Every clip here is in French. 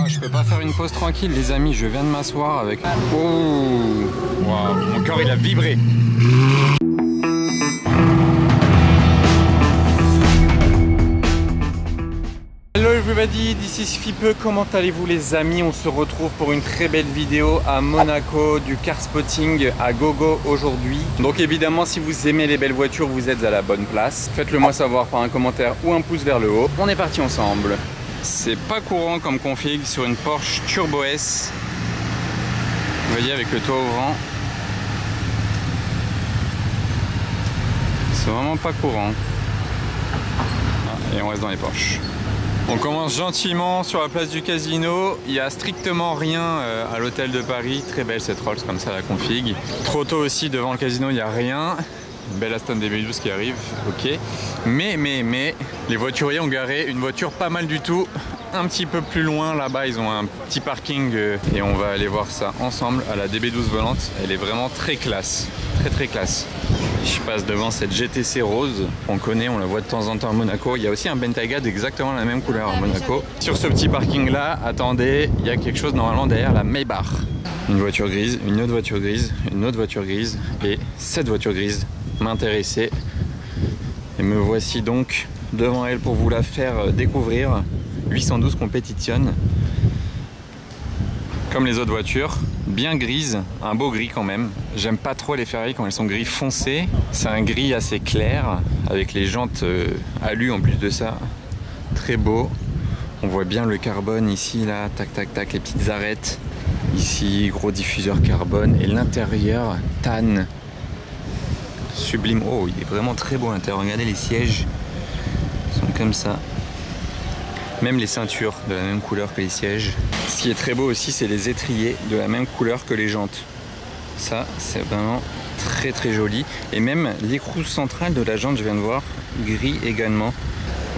je peux pas faire une pause tranquille les amis, je viens de m'asseoir avec... Oh wow, mon corps il a vibré. Hello everybody, this is Fipe, comment allez-vous les amis? On se retrouve pour une très belle vidéo à Monaco, du car spotting à gogo aujourd'hui. Donc évidemment si vous aimez les belles voitures, vous êtes à la bonne place. Faites-le moi savoir par un commentaire ou un pouce vers le haut. On est parti ensemble. C'est pas courant comme config sur une Porsche Turbo S. Vous voyez avec le toit ouvrant. C'est vraiment pas courant. Ah, et on reste dans les Porsche. On commence gentiment sur la place du casino. Il n'y a strictement rien à l'hôtel de Paris. Très belle cette Rolls comme ça la config. Trop tôt aussi devant le casino il n'y a rien. Une belle Aston DB12 qui arrive, ok. Mais les voituriers ont garé une voiture pas mal du tout. Un petit peu plus loin là-bas ils ont un petit parking et on va aller voir ça ensemble à la DB12 volante. Elle est vraiment très classe, très classe. Je passe devant cette GTC rose qu'on connaît, on la voit de temps en temps à Monaco. Il y a aussi un Bentayga d'exactement la même couleur à Monaco. Sur ce petit parking là, attendez, il y a quelque chose normalement derrière la Maybach. Une voiture grise, une autre voiture grise, une autre voiture grise et cette voiture grise m'intéressait. Et me voici donc devant elle pour vous la faire découvrir. 812 Competition. Comme les autres voitures, bien grise, un beau gris quand même. J'aime pas trop les Ferrari quand elles sont gris foncé. C'est un gris assez clair, avec les jantes alu en plus de ça. Très beau. On voit bien le carbone ici, là, tac tac tac, les petites arêtes. Ici, gros diffuseur carbone. Et l'intérieur, tan. Sublime. Oh, il est vraiment très beau l'intérieur. Regardez les sièges. Ils sont comme ça. Même les ceintures de la même couleur que les sièges. Ce qui est très beau aussi, c'est les étriers de la même couleur que les jantes. Ça, c'est vraiment très joli. Et même l'écrou central de la jante, je viens de voir, gris également.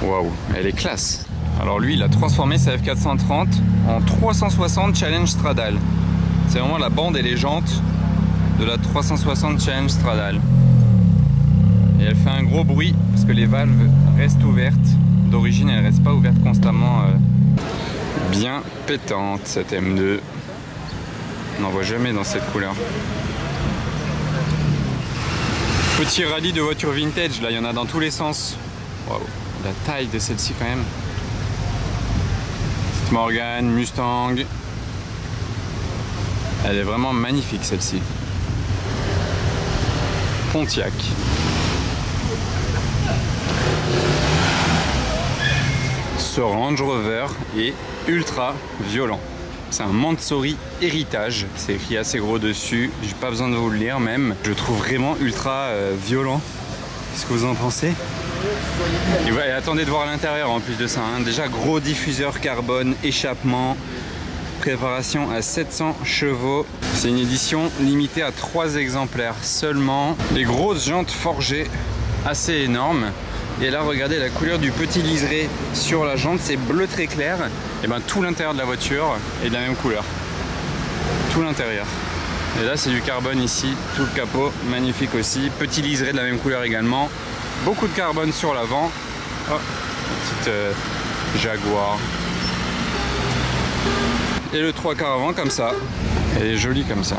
Waouh, elle est classe. Alors lui, il a transformé sa F430 en 360 Challenge Stradale. C'est vraiment la bande et les jantes de la 360 Challenge Stradale. Et elle fait un gros bruit parce que les valves restent ouvertes. D'origine, elle ne reste pas ouverte constamment. Bien pétante cette M2. On n'en voit jamais dans cette couleur. Petit rallye de voitures vintage, là il y en a dans tous les sens. Waouh, la taille de celle-ci quand même. Petite Morgan, Mustang. Elle est vraiment magnifique celle-ci. Pontiac. Ce Range Rover est ultra violent. C'est un Mansory héritage. C'est écrit assez gros dessus. J'ai pas besoin de vous le lire même. Je trouve vraiment ultra violent. Qu'est-ce que vous en pensez? Et ouais, attendez de voir l'intérieur en plus de ça. Hein. Déjà gros diffuseur carbone, échappement, préparation à 700 chevaux. C'est une édition limitée à 3 exemplaires seulement. Les grosses jantes forgées, assez énormes. Et là regardez la couleur du petit liseré sur la jante, c'est bleu très clair. Et ben tout l'intérieur de la voiture est de la même couleur. Tout l'intérieur. Et là c'est du carbone ici, tout le capot, magnifique aussi. Petit liseré de la même couleur également. Beaucoup de carbone sur l'avant. Oh, petite Jaguar. Et le 3 quarts avant comme ça. Elle est jolie comme ça.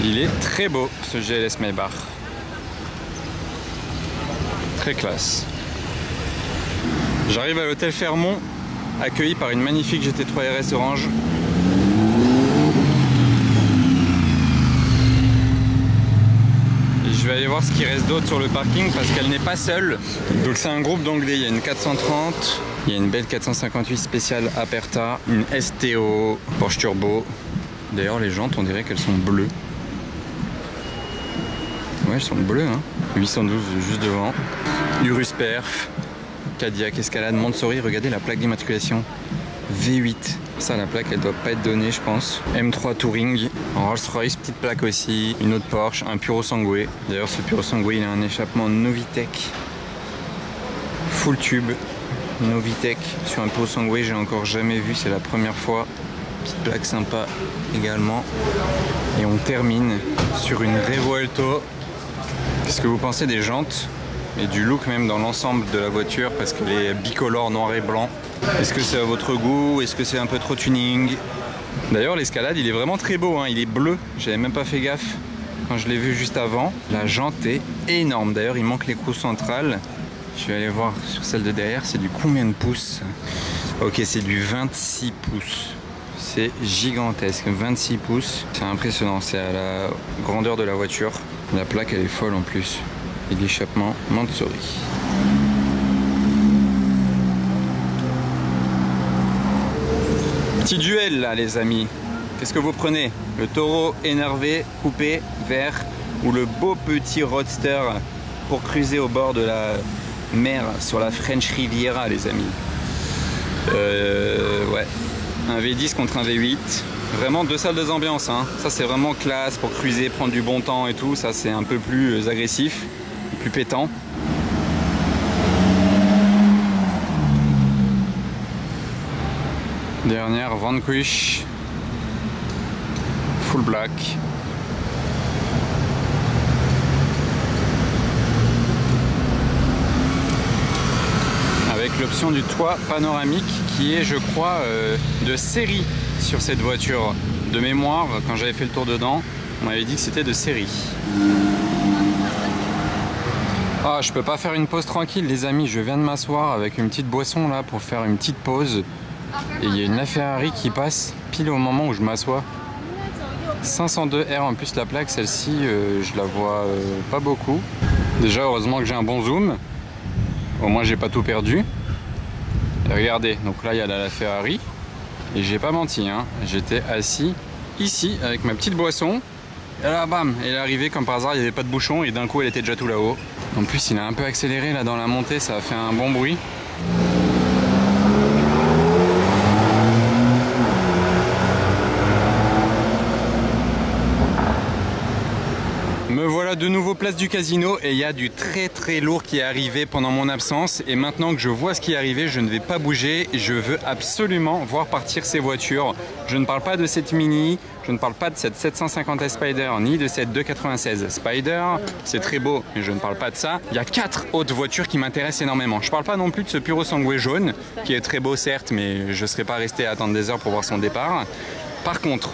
Il est très beau ce GLS Maybach. Très classe. J'arrive à l'hôtel Fermont, accueilli par une magnifique GT3 RS orange. Et je vais aller voir ce qu'il reste d'autre sur le parking parce qu'elle n'est pas seule. Donc c'est un groupe d'anglais, il y a une 430, il y a une belle 458 spéciale Aperta, une STO, Porsche Turbo. D'ailleurs les jantes on dirait qu'elles sont bleues. Ouais, elles sont bleues, hein. 812 juste devant. Urus Perf, Cadillac Escalade, Mansory. Regardez la plaque d'immatriculation V8. Ça, la plaque, elle doit pas être donnée, je pense. M3 Touring, en Rolls-Royce, petite plaque aussi. Une autre Porsche, un Purosangue. D'ailleurs, ce Purosangue, il a un échappement Novitec. Full tube Novitec sur un Purosangue. J'ai encore jamais vu, c'est la première fois. Petite plaque sympa également. Et on termine sur une Revo Alto. Qu'est-ce que vous pensez des jantes? et du look même dans l'ensemble de la voiture parce qu'elle est bicolore noir et blanc. Est-ce que c'est à votre goût? Est-ce que c'est un peu trop tuning? D'ailleurs l'Escalade il est vraiment très beau, hein. Il est bleu, j'avais même pas fait gaffe quand je l'ai vu juste avant. La jante est énorme, d'ailleurs il manque l'écrou central. Je vais aller voir sur celle de derrière, c'est du combien de pouces? Ok, c'est du 26 pouces. C'est gigantesque, 26 pouces. C'est impressionnant, c'est à la grandeur de la voiture. La plaque elle est folle en plus. Et l'échappement Mansouri. Petit duel là les amis. Qu'est-ce que vous prenez? Le taureau énervé, coupé, vert, ou le beau petit roadster pour cruiser au bord de la mer sur la French Riviera les amis? Ouais. Un V10 contre un V8. Vraiment deux salles d'ambiance, hein. Ça c'est vraiment classe pour cruiser, prendre du bon temps et tout. Ça c'est un peu plus agressif, plus pétant. Dernière Vanquish full black. Avec l'option du toit panoramique qui est je crois de série sur cette voiture. De mémoire, quand j'avais fait le tour dedans, on m'avait dit que c'était de série. Ah, je peux pas faire une pause tranquille les amis, je viens de m'asseoir avec une petite boisson là pour faire une petite pause. Et il y a une Ferrari qui passe pile au moment où je m'assois. 502R en plus la plaque, celle-ci je la vois pas beaucoup. Déjà heureusement que j'ai un bon zoom. Au moins j'ai pas tout perdu. Et regardez, donc là il y a la Ferrari. Et j'ai pas menti, hein. J'étais assis ici avec ma petite boisson. Et là bam, elle est arrivée comme par hasard, il n'y avait pas de bouchon et d'un coup elle était déjà tout là-haut. En plus il a un peu accéléré là dans la montée, ça a fait un bon bruit. Me voilà de nouveau place du casino et il y a du très lourd qui est arrivé pendant mon absence et maintenant que je vois ce qui est arrivé, je ne vais pas bouger, je veux absolument voir partir ces voitures. Je ne parle pas de cette Mini, je ne parle pas de cette 750S Spider ni de cette 296 Spider, c'est très beau mais je ne parle pas de ça. Il y a 4 autres voitures qui m'intéressent énormément. Je ne parle pas non plus de ce Puro Sangue jaune qui est très beau certes mais je ne serais pas resté à attendre des heures pour voir son départ. Par contre,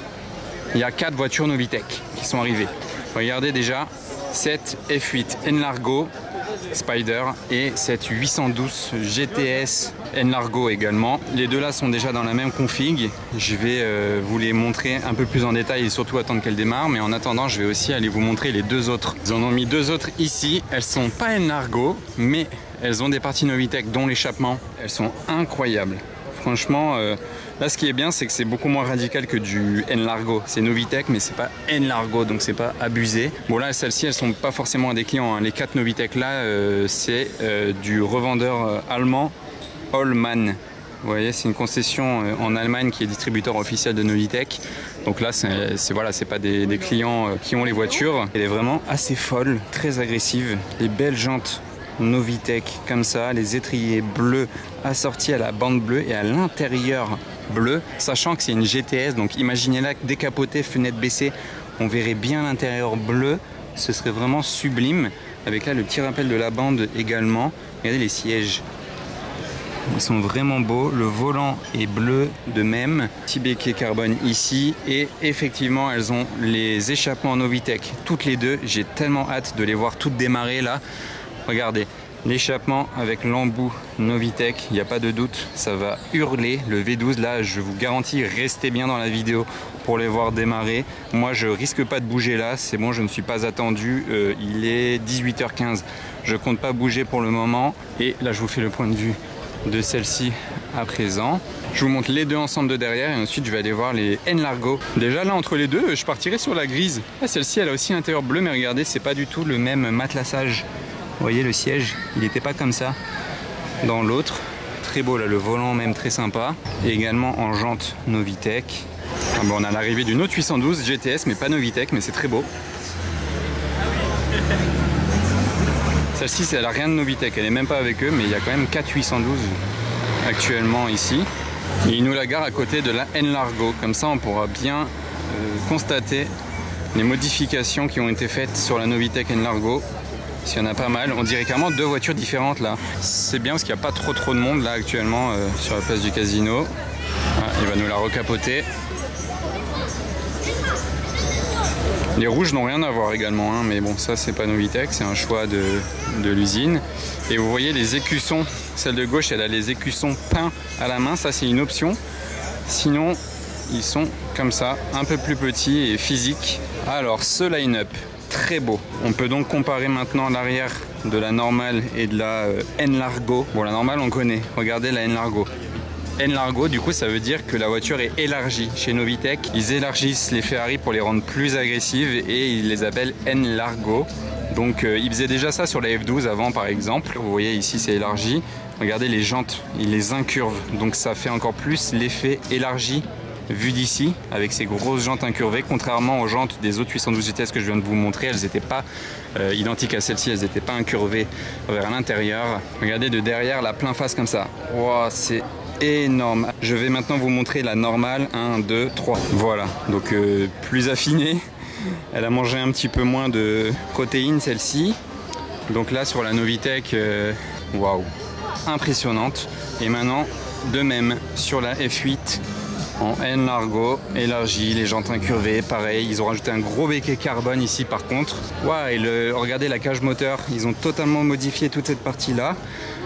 il y a 4 voitures Novitec qui sont arrivées. Regardez déjà cette F8 Enlargo Spider et cette 812 GTS Enlargo également. Les deux là sont déjà dans la même config. Je vais vous les montrer un peu plus en détail et surtout attendre qu'elles démarrent. Mais en attendant, je vais aussi aller vous montrer les deux autres. Ils en ont mis deux autres ici. Elles sont pas Enlargo, mais elles ont des parties Novitec dont l'échappement. Elles sont incroyables. Franchement, là ce qui est bien c'est que c'est beaucoup moins radical que du Enlargo. C'est Novitec mais c'est pas Enlargo donc c'est pas abusé. Bon là celles-ci elles sont pas forcément à des clients, hein. Les 4 Novitec là c'est du revendeur allemand Allman. Vous voyez c'est une concession en Allemagne qui est distributeur officiel de Novitec. Donc là c'est voilà, c'est pas des clients qui ont les voitures. Elle est vraiment assez folle, très agressive. Les belles jantes Novitec comme ça, les étriers bleus assortis à la bande bleue et à l'intérieur bleu, sachant que c'est une GTS, donc imaginez-la décapotée, fenêtre baissée, on verrait bien l'intérieur bleu, ce serait vraiment sublime, avec là le petit rappel de la bande également. Regardez les sièges, ils sont vraiment beaux, le volant est bleu de même, petit béquet carbone ici et effectivement elles ont les échappements Novitec, toutes les deux, j'ai tellement hâte de les voir toutes démarrer là. Regardez, l'échappement avec l'embout Novitec, il n'y a pas de doute, ça va hurler. Le V12 là, je vous garantis, restez bien dans la vidéo pour les voir démarrer. Moi je risque pas de bouger là, c'est bon, je ne suis pas attendu, il est 18h15. Je compte pas bouger pour le moment. Et là je vous fais le point de vue de celle-ci à présent. Je vous montre les deux ensemble de derrière et ensuite je vais aller voir les Enlargo. Déjà là entre les deux, je partirai sur la grise. Ah, celle-ci elle a aussi l'intérieur bleu mais regardez, c'est pas du tout le même matelassage. Vous voyez le siège, il n'était pas comme ça dans l'autre. Très beau là, le volant même très sympa. Et également en jante Novitec. Ah bon, on a l'arrivée d'une autre 812 GTS mais pas Novitec, mais c'est très beau. Celle-ci elle n'a rien de Novitec, elle n'est même pas avec eux, mais il y a quand même 4 812 actuellement ici. Et ils nous la garent à côté de la Enlargo, comme ça on pourra bien constater les modifications qui ont été faites sur la Novitec Enlargo. Parce qu'il y en a pas mal. On dirait carrément deux voitures différentes là. C'est bien parce qu'il n'y a pas trop de monde là actuellement sur la place du casino. Ah, il va nous la recapoter. Les rouges n'ont rien à voir également, hein, mais bon, ça c'est pas Novitec, c'est un choix de l'usine. Et vous voyez les écussons, celle de gauche elle a les écussons peints à la main, ça c'est une option. Sinon, ils sont comme ça, un peu plus petits et physiques. Alors ce line-up, très beau. On peut donc comparer maintenant l'arrière de la normale et de la N-Largo. Bon, la normale on connaît, regardez la N-Largo. N-Largo, du coup, ça veut dire que la voiture est élargie. Chez Novitec, ils élargissent les Ferrari pour les rendre plus agressives et ils les appellent N-Largo. Donc, ils faisaient déjà ça sur la F12 avant, par exemple. Vous voyez, ici, c'est élargi. Regardez les jantes, ils les incurvent. Donc, ça fait encore plus l'effet élargi vu d'ici, avec ces grosses jantes incurvées, contrairement aux jantes des autres 812 vitesses que je viens de vous montrer. Elles n'étaient pas identiques à celles-ci, elles n'étaient pas incurvées vers l'intérieur. Regardez de derrière, la plein face comme ça. Wow, c'est énorme. Je vais maintenant vous montrer la normale. 1, 2, 3. Voilà, donc plus affinée. Elle a mangé un petit peu moins de protéines celle-ci. Donc là sur la Novitec, waouh, impressionnante. Et maintenant de même sur la F8 en N-Largo, élargie, les jantes incurvées, pareil. Ils ont rajouté un gros béquet carbone ici par contre. Waouh, et regardez la cage moteur, ils ont totalement modifié toute cette partie là.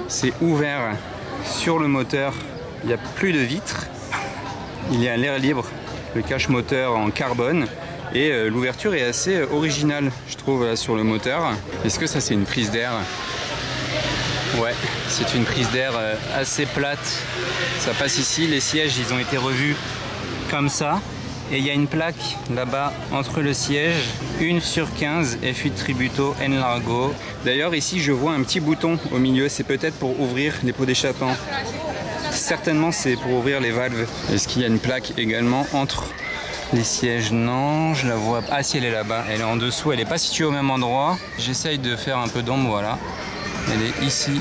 C'est ouvert sur le moteur. Il n'y a plus de vitres, il y a l'air libre, le cache moteur en carbone et l'ouverture est assez originale je trouve là, sur le moteur. Est-ce que ça c'est une prise d'air? Ouais, c'est une prise d'air assez plate, ça passe ici, les sièges ils ont été revus comme ça et il y a une plaque là-bas entre le siège, 1/15 F8 Tributo N-Largo. D'ailleurs ici je vois un petit bouton au milieu, c'est peut-être pour ouvrir les pots d'échappement. Certainement c'est pour ouvrir les valves. Est-ce qu'il y a une plaque également entre les sièges? Non, je la vois. Ah si, elle est là-bas, elle est en dessous, elle n'est pas située au même endroit. J'essaye de faire un peu d'ombre, voilà. Elle est ici,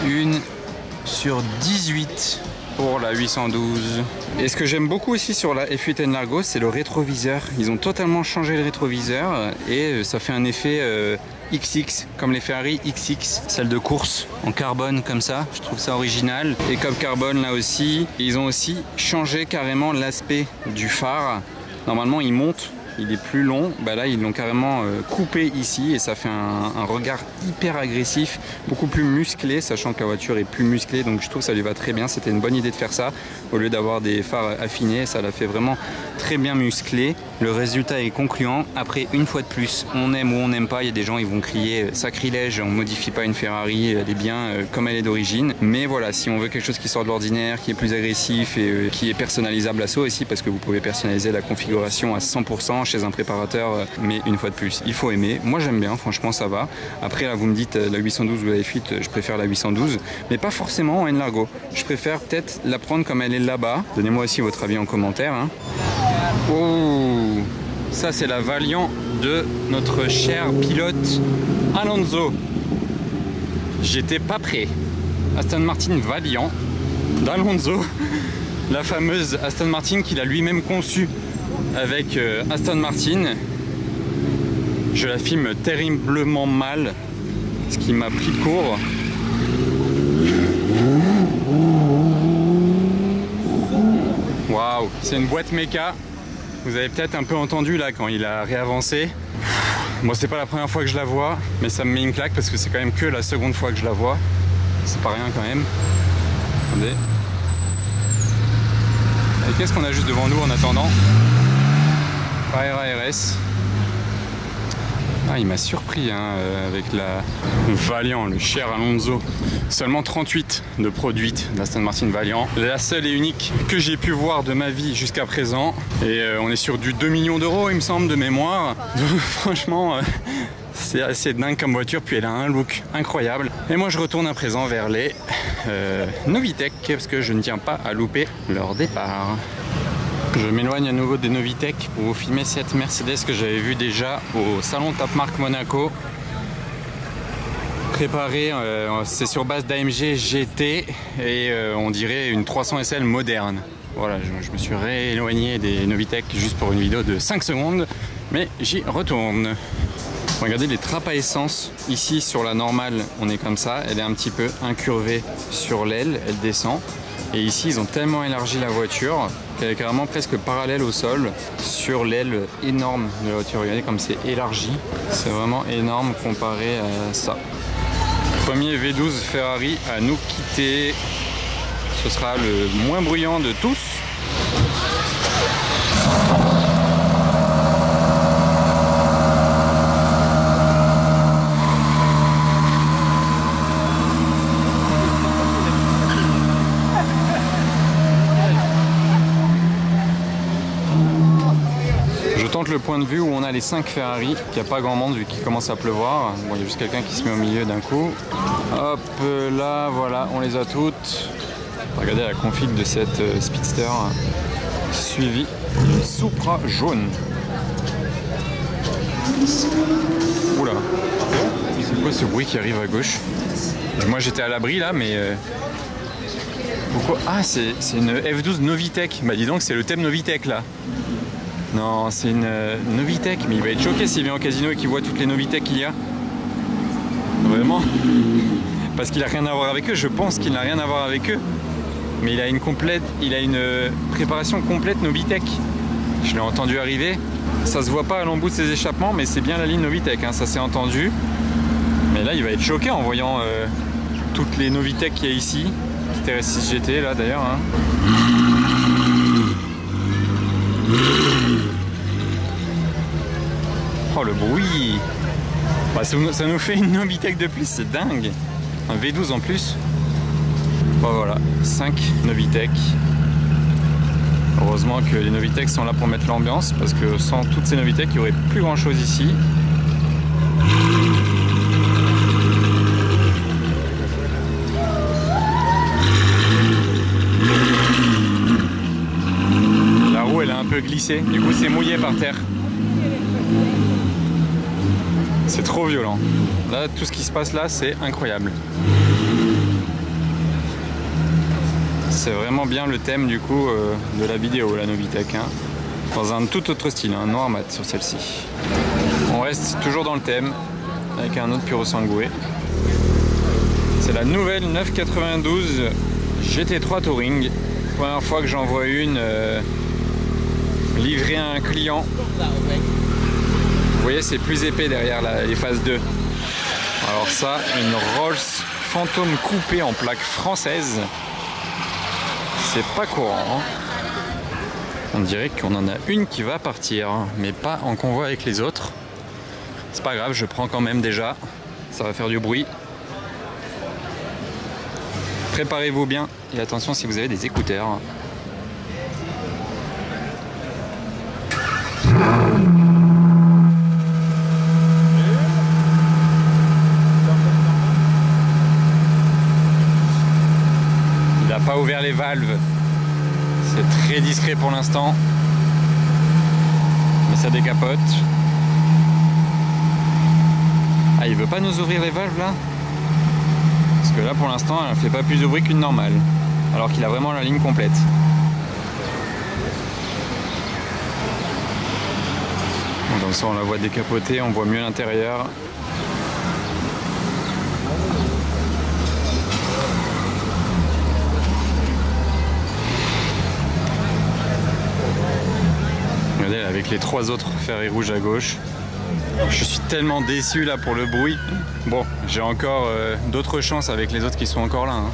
1/18 pour la 812. Et ce que j'aime beaucoup aussi sur la F8 N-Largo, c'est le rétroviseur. Ils ont totalement changé le rétroviseur et ça fait un effet XX, comme les Ferrari XX, celle de course en carbone comme ça, je trouve ça original. Et comme carbone là aussi, ils ont aussi changé carrément l'aspect du phare. Normalement il monte, il est plus long, bah là ils l'ont carrément coupé ici et ça fait un regard hyper agressif, beaucoup plus musclé, sachant que la voiture est plus musclée, donc je trouve que ça lui va très bien. C'était une bonne idée de faire ça au lieu d'avoir des phares affinés, ça l'a fait vraiment très bien musclé. Le résultat est concluant. Après, une fois de plus, on aime ou on n'aime pas, il y a des gens ils vont crier sacrilège, on modifie pas une Ferrari, elle est bien comme elle est d'origine. Mais voilà, si on veut quelque chose qui sort de l'ordinaire, qui est plus agressif et qui est personnalisable à soi aussi, parce que vous pouvez personnaliser la configuration à 100% chez un préparateur, mais une fois de plus, il faut aimer. Moi j'aime bien, franchement ça va. Après là vous me dites la 812 ou la F8, je préfère la 812, mais pas forcément en N-Largo. Je préfère peut-être la prendre comme elle est là-bas. Donnez-moi aussi votre avis en commentaire. Hein. Oh, ça c'est la Valiant de notre cher pilote Alonso. J'étais pas prêt. Aston Martin Valiant d'Alonso, la fameuse Aston Martin qu'il a lui-même conçue avec Aston Martin. Je la filme terriblement mal, ce qui m'a pris de court. Waouh, c'est une boîte méca. Vous avez peut-être un peu entendu là quand il a réavancé. Moi c'est pas la première fois que je la vois, mais ça me met une claque parce que c'est quand même que la seconde fois que je la vois. C'est pas rien quand même. Attendez. Et qu'est-ce qu'on a juste devant nous en attendant? RS. Ah, il m'a surpris hein, avec la Valiant, le cher Alonso. Seulement 38 de produite d'Aston Martin Valiant. La seule et unique que j'ai pu voir de ma vie jusqu'à présent. Et on est sur du 2 millions d'euros, il me semble, de mémoire. Donc, franchement, c'est assez dingue comme voiture. Puis elle a un look incroyable. Et moi, je retourne à présent vers les Novitec parce que je ne tiens pas à louper leur départ. Je m'éloigne à nouveau des Novitec pour vous filmer cette Mercedes que j'avais vue déjà au salon Top Marque Monaco. Préparée, c'est sur base d'AMG GT et on dirait une 300 SL moderne. Voilà, je me suis rééloigné des Novitec juste pour une vidéo de 5 secondes, mais j'y retourne. Regardez les trappes à essence. Ici sur la normale, on est comme ça. Elle est un petit peu incurvée sur l'aile, elle descend. Et ici, ils ont tellement élargi la voiture qu'elle est carrément presque parallèle au sol sur l'aile énorme de la voiture. Regardez comme c'est élargi. C'est vraiment énorme comparé à ça. Premier V12 Ferrari à nous quitter. Ce sera le moins bruyant de tous. Le point de vue où on a les 5 Ferrari, qu'il n'y a pas grand monde vu qu'il commence à pleuvoir. Bon, il y a juste quelqu'un qui se met au milieu d'un coup. Hop là, voilà, on les a toutes. Regardez la config de cette Speedster, suivie d'une Supra jaune. Oula, c'est quoi ce bruit qui arrive à gauche? Moi j'étais à l'abri là, mais pourquoi? Ah, c'est une F12 Novitec. Bah dis donc, c'est le thème Novitec là. Non, c'est une Novitec, mais il va être choqué s'il vient au casino et qu'il voit toutes les Novitec qu'il y a. Vraiment. Parce qu'il n'a rien à voir avec eux, je pense qu'il n'a rien à voir avec eux. Mais il a une préparation complète Novitec. Je l'ai entendu arriver. Ça se voit pas à l'embout de ses échappements, mais c'est bien la ligne Novitec, hein, ça s'est entendu. Mais là, il va être choqué en voyant toutes les Novitec qu'il y a ici. TRS6 GT là d'ailleurs. Hein. Oh le bruit! Bah, ça nous fait une Novitec de plus, c'est dingue! Un V12 en plus. Bon voilà, 5 Novitec. Heureusement que les Novitec sont là pour mettre l'ambiance, parce que sans toutes ces Novitec, il n'y aurait plus grand chose ici. La roue elle a un peu glissé, du coup c'est mouillé par terre. C'est trop violent. Là, tout ce qui se passe là, c'est incroyable. C'est vraiment bien le thème du coup de la vidéo, la Novitec. Hein. Dans un tout autre style, un noir mat sur celle-ci. On reste toujours dans le thème, avec un autre Puro Sangue. C'est la nouvelle 992 GT3 Touring. Première fois que j'en vois une livrée à un client. Vous voyez, c'est plus épais derrière les phases 2. Alors ça, une Rolls Phantom coupée en plaque française. C'est pas courant. Hein. On dirait qu'on en a une qui va partir, mais pas en convoi avec les autres. C'est pas grave, je prends quand même déjà. Ça va faire du bruit. Préparez-vous bien et attention si vous avez des écouteurs. Pas ouvert les valves, c'est très discret pour l'instant, mais ça décapote. Ah, il veut pas nous ouvrir les valves là? Parce que là pour l'instant elle fait pas plus de bruit qu'une normale, alors qu'il a vraiment la ligne complète. Bon, comme ça on la voit décapoter, on voit mieux l'intérieur. Regardez avec les 3 autres ferrés rouges à gauche. Je suis tellement déçu là pour le bruit. Bon, j'ai encore d'autres chances avec les autres qui sont encore là. Hein.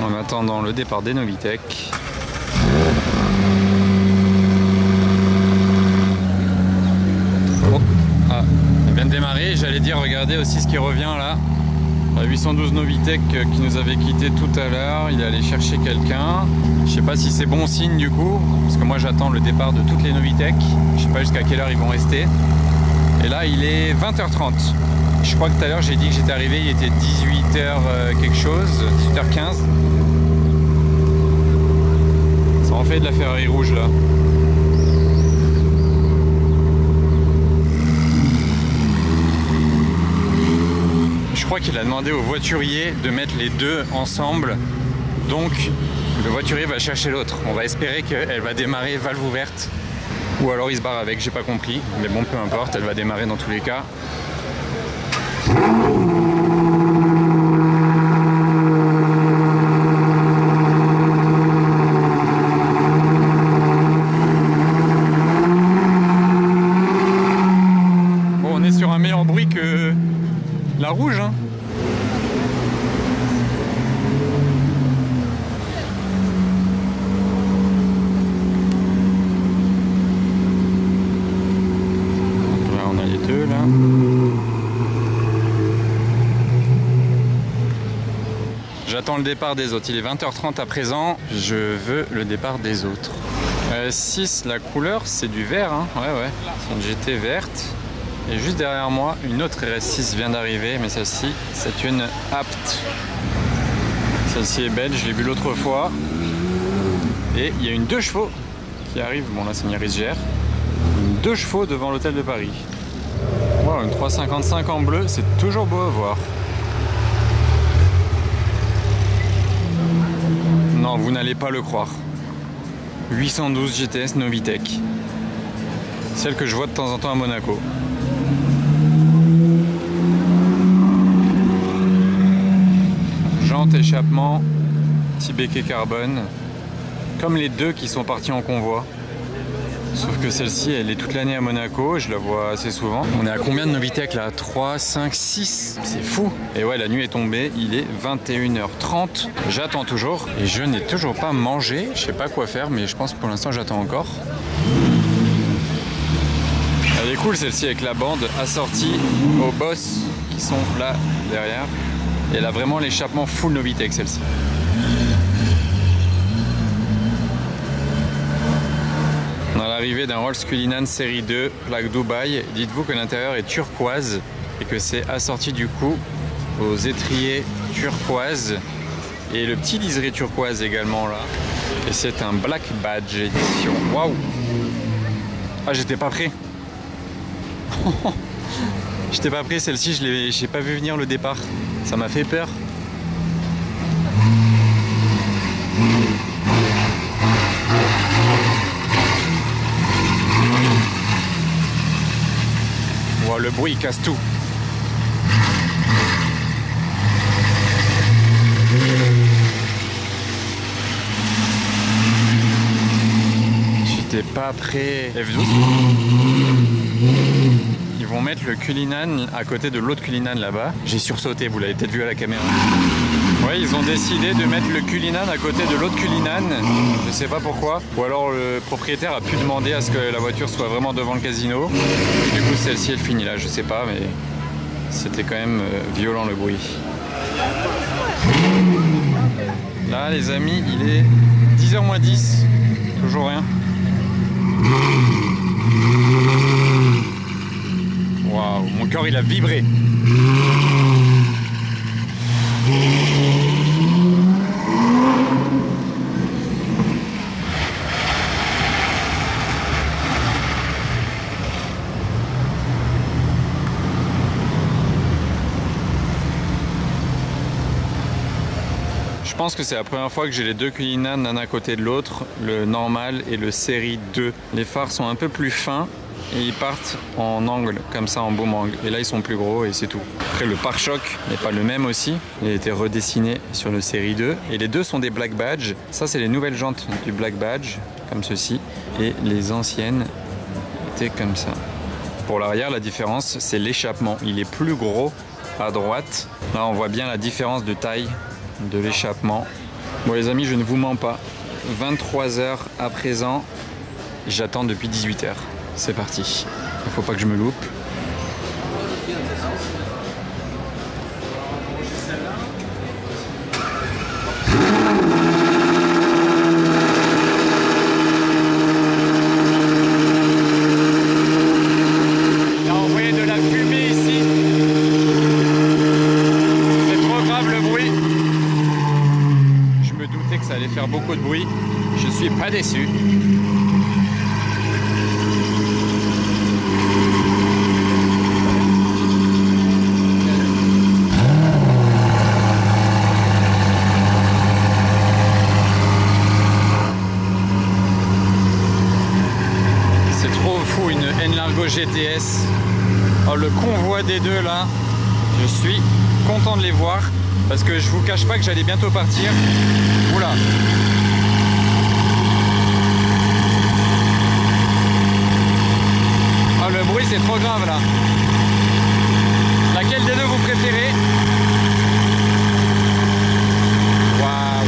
En attendant le départ des Novitec. Démarrer, j'allais dire regardez aussi ce qui revient là, la 812 Novitec qui nous avait quitté tout à l'heure, il est allé chercher quelqu'un, je sais pas si c'est bon signe du coup, parce que moi j'attends le départ de toutes les Novitec, je sais pas jusqu'à quelle heure ils vont rester, et là il est 20h30, je crois que tout à l'heure j'ai dit que j'étais arrivé, il était 18h quelque chose, 18h15, ça en fait de la Ferrari rouge là. crois qu'il a demandé au voiturier de mettre les deux ensemble. Donc le voiturier va chercher l'autre. On va espérer qu'elle va démarrer valve ouverte. Ou alors il se barre avec, j'ai pas compris. Mais bon, peu importe, elle va démarrer dans tous les cas. Bon, on est sur un meilleur bruit que la rouge, hein. J'attends le départ des autres. Il est 20h30 à présent. Je veux le départ des autres. 6, la couleur, c'est du vert. Hein. Ouais. C'est une GT verte. Et juste derrière moi, une autre RS6 vient d'arriver. Mais celle-ci, c'est une Apt. Celle-ci est belle. Je l'ai vue l'autre fois. Et il y a une 2 chevaux qui arrive. Bon, là, c'est une Yaris GR. Une 2 chevaux devant l'hôtel de Paris. Wow, une 355 en bleu. C'est toujours beau à voir. Non, vous n'allez pas le croire. 812 GTS Novitec. Celle que je vois de temps en temps à Monaco. Jante, échappement, petit béquet carbone. Comme les deux qui sont partis en convoi. Sauf que celle-ci, elle est toute l'année à Monaco, je la vois assez souvent. On est à combien de Novitec là? 3, 5, 6. C'est fou. Et ouais, la nuit est tombée, il est 21h30. J'attends toujours et je n'ai toujours pas mangé. Je sais pas quoi faire, mais je pense que pour l'instant j'attends encore. Elle est cool celle-ci avec la bande assortie aux bosses qui sont là derrière. Et elle a vraiment l'échappement full Novitec celle-ci. L'arrivée d'un Rolls Cullinan série 2 plaque Dubaï. Dites-vous que l'intérieur est turquoise et que c'est assorti du coup aux étriers turquoise et le petit liseré turquoise également là. Et c'est un Black Badge édition. Waouh! Ah, j'étais pas prêt. J'étais pas prêt, celle-ci j'ai pas vu venir le départ. Ça m'a fait peur. Le bruit casse tout. J'étais pas prêt. F12. Ils vont mettre le Cullinan à côté de l'autre Cullinan là-bas. J'ai sursauté, vous l'avez peut-être vu à la caméra. Ouais, ils ont décidé de mettre le Cullinan à côté de l'autre Cullinan. Je sais pas pourquoi. Ou alors le propriétaire a pu demander à ce que la voiture soit vraiment devant le casino. Du coup, celle-ci, elle finit là. Je sais pas, mais c'était quand même violent le bruit. Là, les amis, il est 10h moins 10. Toujours rien. Waouh, mon cœur, il a vibré. Je pense que c'est la première fois que j'ai les deux Cullinan l'un à côté de l'autre, le normal et le série 2. Les phares sont un peu plus fins et ils partent en angle, comme ça en baume angle. Et là ils sont plus gros et c'est tout. Après le pare-choc n'est pas le même aussi, il a été redessiné sur le série 2. Et les deux sont des Black Badge. Ça c'est les nouvelles jantes du Black Badge, comme ceci. Et les anciennes étaient comme ça. Pour l'arrière, la différence c'est l'échappement. Il est plus gros à droite. Là on voit bien la différence de taille de l'échappement. Bon les amis, je ne vous mens pas, 23h à présent, j'attends depuis 18h. C'est parti, il ne faut pas que je me loupe. Il a envoyé de la fumée ici. C'est trop grave le bruit. Je me doutais que ça allait faire beaucoup de bruit. Je suis pas déçu. Argo GTS. Oh, le convoi des deux là, je suis content de les voir parce que je vous cache pas que j'allais bientôt partir. Oula. Oh, le bruit c'est trop grave là. Laquelle des deux vous préférez? Waouh.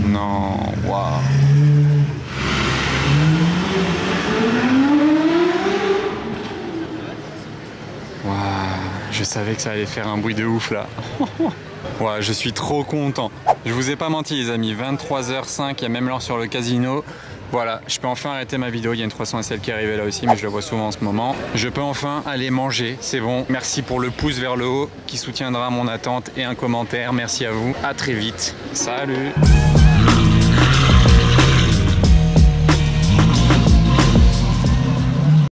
Non, waouh. Waouh, je savais que ça allait faire un bruit de ouf là. Ouais, je suis trop content. Je vous ai pas menti les amis, 23h05, il y a même l'heure sur le casino. Voilà, je peux enfin arrêter ma vidéo, il y a une 300 SL qui est arrivée là aussi, mais je la vois souvent en ce moment. Je peux enfin aller manger, c'est bon. Merci pour le pouce vers le haut qui soutiendra mon attente et un commentaire. Merci à vous, à très vite. Salut!